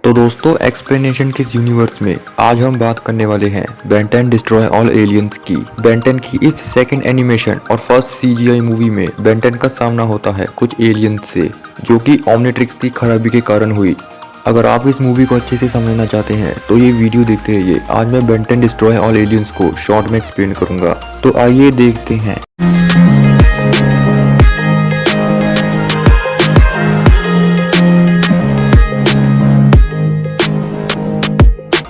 तो दोस्तों, एक्सप्लेनेशन किस यूनिवर्स में आज हम बात करने वाले हैं बेन 10 डिस्ट्रॉय ऑल एलियंस की। बेन 10 की इस सेकंड एनिमेशन और फर्स्ट सीजीआई मूवी में बेन 10 का सामना होता है कुछ एलियंस से, जो कि ओमनिट्रिक्स की खराबी के कारण हुई। अगर आप इस मूवी को अच्छे से समझना चाहते हैं तो ये वीडियो देखते रहिए। आज मैं बेन 10 डिस्ट्रॉय ऑल एलियंस को शॉर्ट में एक्सप्लेन करूंगा, तो आइए देखते हैं।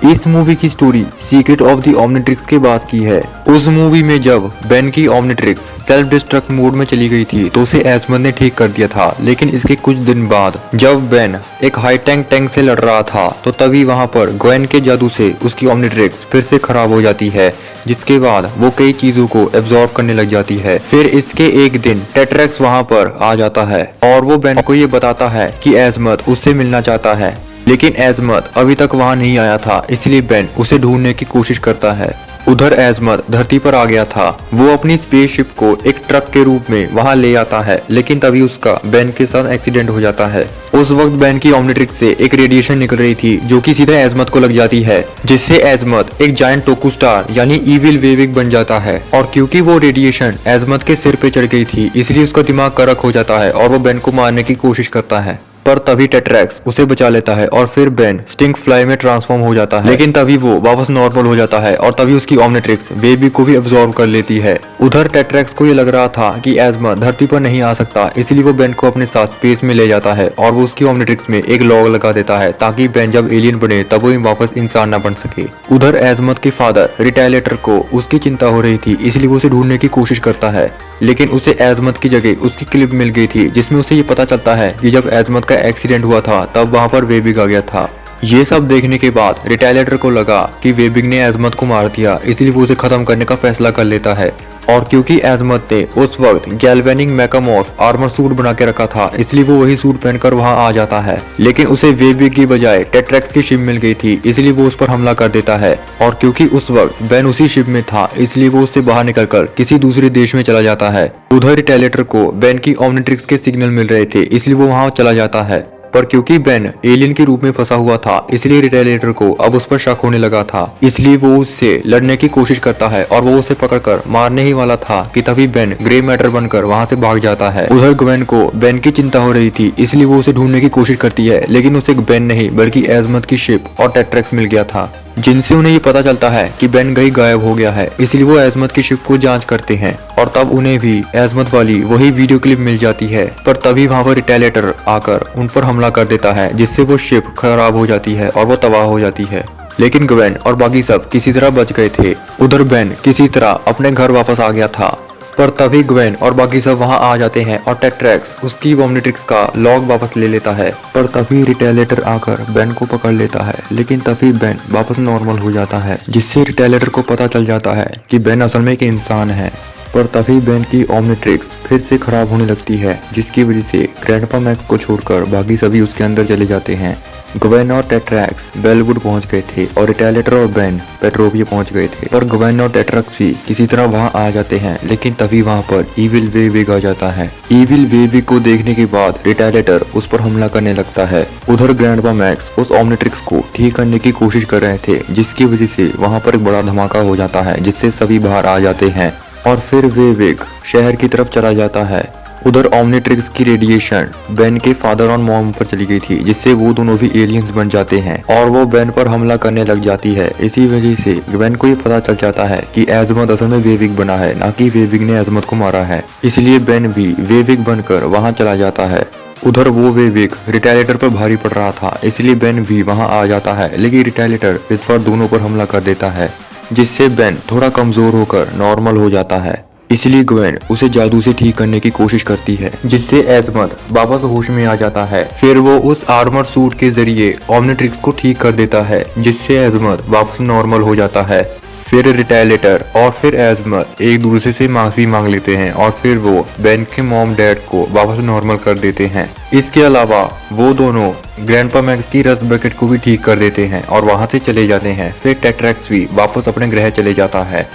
इस मूवी की story secret of the Omnitrix के बाद की है। उस मूवी में जब बेन की ओमनिट्रिक्स सेल्फ डिस्ट्रक्ट मोड में चली गई थी तो उसे एजमत ने ठीक कर दिया था, लेकिन इसके कुछ दिन बाद जब बेन एक हाई टैंक से लड़ रहा था तो तभी वहां पर ग्वेन के जादू से उसकी ओमनिट्रिक्स फिर से खराब हो जाती है, जिसके बाद वो कई चीजों को एब्जॉर्ब करने लग जाती है। फिर इसके एक दिन टेट्रेक्स वहां पर आ जाता है और वो बेन को ये बताता है कि एजमत उससे मिलना चाहता है, लेकिन एजमत अभी तक वहां नहीं आया था, इसलिए बेन उसे ढूंढने की कोशिश करता है। उधर एजमत धरती पर आ गया था। वो अपनी स्पेसशिप को एक ट्रक के रूप में वहां ले आता है, लेकिन तभी उसका बेन के साथ एक्सीडेंट हो जाता है। उस वक्त बेन की ओमनिट्रिक्स से एक रेडिएशन निकल रही थी जो कि सीधे एजमत को लग जाती है, जिससे एजमत एक जायंट टोकू स्टार यानी इविल वेविक बन जाता है। और क्योंकि वो रेडिएशन एजमत के सिर पे चढ़ गई थी, इसलिए उसका दिमाग करक हो जाता है और वो बेन को मारने की कोशिश करता है। पर तभी टेट्रैक्स उसे बचा लेता है और फिर बेन स्टिंक फ्लाई में ट्रांसफॉर्म हो जाता है, लेकिन तभी वो वापस नॉर्मल हो जाता है और तभी उसकी ओमनिट्रिक्स बेबी को भी अब्सॉर्ब कर लेती है। उधर टेट्रैक्स को ये लग रहा था कि एजमत धरती पर नहीं आ सकता, इसलिए वो बेन को अपने साथ स्पेस में ले जाता है और वो उसकी ओमनिट्रिक्स में एक लॉक लगा देता है ताकि बेन जब एलियन बने तब वो वापस इंसान न बन सके। उधर एजमत के फादर रिटेलिएटर को उसकी चिंता हो रही थी, इसलिए वो उसे ढूंढने की कोशिश करता है, लेकिन उसे एजमत की जगह उसकी क्लिप मिल गई थी जिसमें उसे ये पता चलता है कि जब एजमत का एक्सीडेंट हुआ था तब वहां पर वेबिग आ गया था। ये सब देखने के बाद रिटेलिएटर को लगा कि वेबिग ने एजमत को मार दिया, इसलिए वो उसे खत्म करने का फैसला कर लेता है। और क्योंकि एजमत ने उस वक्त गैल्वेनिक मेकामॉर्फ आर्मर सूट बना के रखा था, इसलिए वो वही सूट पहनकर वहां आ जाता है, लेकिन उसे वेबिग की बजाय टेट्रैक्स की शिप मिल गई थी, इसलिए वो उस पर हमला कर देता है। और क्योंकि उस वक्त बेन उसी शिप में था, इसलिए वो उससे बाहर निकलकर किसी दूसरे देश में चला जाता है। उधर रिटेलिएटर को बेन की ओमनिट्रिक्स के सिग्नल मिल रहे थे, इसलिए वो वहां चला जाता है। पर क्योंकि बेन एलियन के रूप में फंसा हुआ था, इसलिए रिटेलिएटर को अब उस पर शक होने लगा था, इसलिए वो उससे लड़ने की कोशिश करता है और वो उसे पकड़कर मारने ही वाला था कि तभी बेन ग्रे मैटर बनकर वहां से भाग जाता है। उधर ग्वेन को बेन की चिंता हो रही थी, इसलिए वो उसे ढूंढने की कोशिश करती है, लेकिन उसे बेन नहीं बल्कि एजमत की शिप और टेट्रैक्स मिल गया था, जिनसे उन्हें ये पता चलता है कि बेन कहीं गायब हो गया है। इसलिए वो एजमत की शिप को जांच करते हैं और तब उन्हें भी एजमत वाली वही वीडियो क्लिप मिल जाती है। पर तभी वहां पर रिटेलिएटर आकर उन पर हमला कर देता है, जिससे वो शिप खराब हो जाती है और वो तबाह हो जाती है। लेकिन ग्वेन और बाकी सब किसी तरह बच गए थे। उधर बेन किसी तरह अपने घर वापस आ गया था, पर तभी ग्वेन और बाकी सब वहां आ जाते हैं और टेट्रैक्स उसकी ओमनिट्रिक्स का लॉक वापस ले लेता है। पर तभी रिटेलिएटर आकर बेन को पकड़ लेता है, लेकिन तभी बेन वापस नॉर्मल हो जाता है, जिससे रिटेलिएटर को पता चल जाता है कि बेन असल में एक इंसान है। पर तभी बेन की ओमनिट्रिक्स फिर से खराब होने लगती है, जिसकी वजह से ग्रैंडपा मैक्स को छोड़कर बाकी सभी उसके अंदर चले जाते हैं। ग्वेन और टेट्रैक्स बेलवुड पहुंच गए थे और रिटेलिएटर और बेन पेट्रोविया पहुंच गए थे, पर ग्वेन और टेट्रैक्स भी किसी तरह वहां आ जाते हैं, लेकिन तभी वहां पर इविल वेविग आ जाता है। इविल वेविग को देखने के बाद रिटेलिएटर उस पर हमला करने लगता है। उधर ग्रैंडपा मैक्स उस ओमनिट्रिक्स को ठीक करने की कोशिश कर रहे थे, जिसकी वजह से वहां पर एक बड़ा धमाका हो जाता है, जिससे सभी बाहर आ जाते हैं और फिर वेविग शहर की तरफ चला जाता है। उधर ओमनिट्रिक्स की रेडिएशन बेन के फादर और मॉम पर चली गई थी, जिससे वो दोनों भी एलियंस बन जाते हैं और वो बेन पर हमला करने लग जाती है। इसी वजह से बेन को ये पता चल जाता है कि एजमत असल में वेविग बना है, ना कि वेविग ने एजमत को मारा है, इसलिए बेन भी वेविग बनकर वहां चला जाता है। उधर वो वेविग रिटेलिएटर पर भारी पड़ रहा था, इसलिए बेन भी वहां आ जाता है, लेकिन रिटेलिएटर इस बार दोनों पर हमला कर देता है, जिससे बेन थोड़ा कमजोर होकर नॉर्मल हो जाता है। इसलिए ग्वेन उसे जादू से ठीक करने की कोशिश करती है, जिससे एजमत वापस होश में आ जाता है। फिर वो उस आर्मर सूट के जरिए ओमनिट्रिक्स को ठीक कर देता है, जिससे एजमत वापस नॉर्मल हो जाता है। फिर रिटेलिएटर और फिर एजमत एक दूसरे से माफी मांग लेते हैं और फिर वो बेन के मॉम डैड को वापस नॉर्मल कर देते हैं। इसके अलावा वो दोनों ग्रैंडपा मैक्स की रस्ट बकेट को भी ठीक कर देते हैं और वहां से चले जाते हैं। फिर टेट्रैक्स भी वापस अपने ग्रह चले जाता है।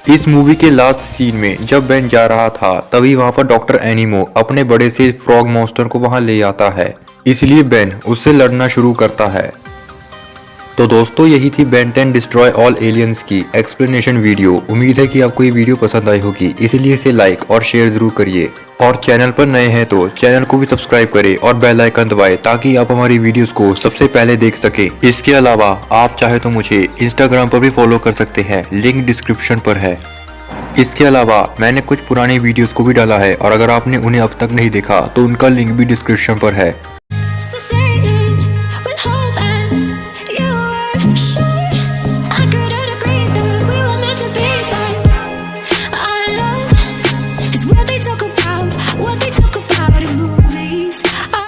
इस मूवी के लास्ट सीन में जब बेन जा रहा था, तभी वहां पर डॉक्टर एनिमो अपने बड़े से फ्रॉग मॉन्स्टर को वहां ले आता है। इसलिए बेन उससे लड़ना शुरू करता है। तो दोस्तों यही थी बेन 10 डिस्ट्रॉय ऑल एलियंस की एक्सप्लेनेशन वीडियो। उम्मीद है कि आपको ये वीडियो पसंद आई होगी, इसलिए इसे लाइक और शेयर जरूर करिए और चैनल पर नए हैं तो चैनल को भी सब्सक्राइब करें और बेल आइकन दबाएं ताकि आप हमारी वीडियोस को सबसे पहले देख सकें। इसके अलावा आप चाहे तो मुझे इंस्टाग्राम पर भी फॉलो कर सकते हैं, लिंक डिस्क्रिप्शन पर है। इसके अलावा मैंने कुछ पुराने वीडियोस को भी डाला है और अगर आपने उन्हें अब तक नहीं देखा तो उनका लिंक भी डिस्क्रिप्शन पर है।